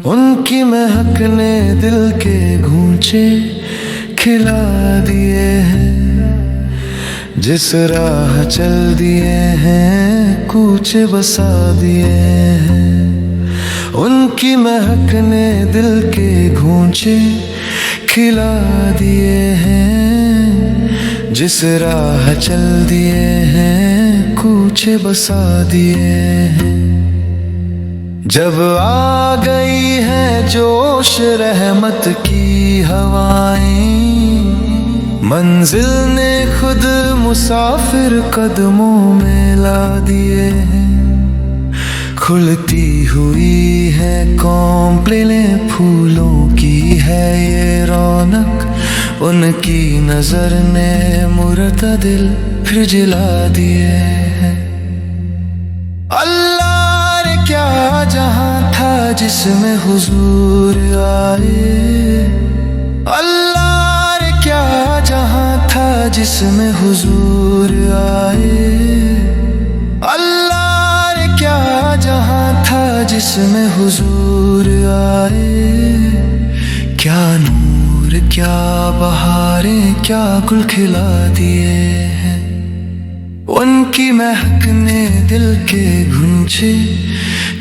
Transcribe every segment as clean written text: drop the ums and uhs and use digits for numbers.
उनकी महक ने दिल के घूंचे खिला दिए हैं, जिस राह चल दिए हैं कूचे बसा दिए हैं। उनकी महक ने दिल के घूंचे खिला दिए हैं, जिस राह चल दिए हैं कूचे बसा दिए हैं। जब आ गई है जोश रहमत की हवाएं, मंजिल ने खुद मुसाफिर कदमों में ला दिए हैं। खुलती हुई है कॉम्प्लेनें फूलों की है ये रौनक, उनकी नजर ने मुर्दा दिल फिर जिला दिए हैं। अल्लाह ने क्या जहां था जिसमें हुजूर आए, अल्लाह ने क्या जहां था जिसमें हुजूर आए, अल्लाह ने क्या जहां था जिसमें हुजूर आए। क्या नूर क्या बहारें क्या गुल खिला दिए हैं, उनकी महक ने दिल के घुंचे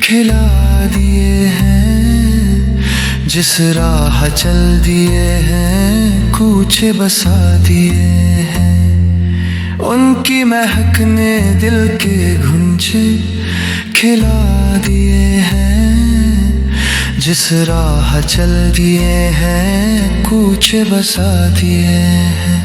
खिला दिए हैं। जिस राह चल दिए हैं कूचे बसा दिए हैं। उनकी महक ने दिल के घुंचे खिला दिए हैं, जिस राह चल दिए हैं कूचे बसा दिए हैं।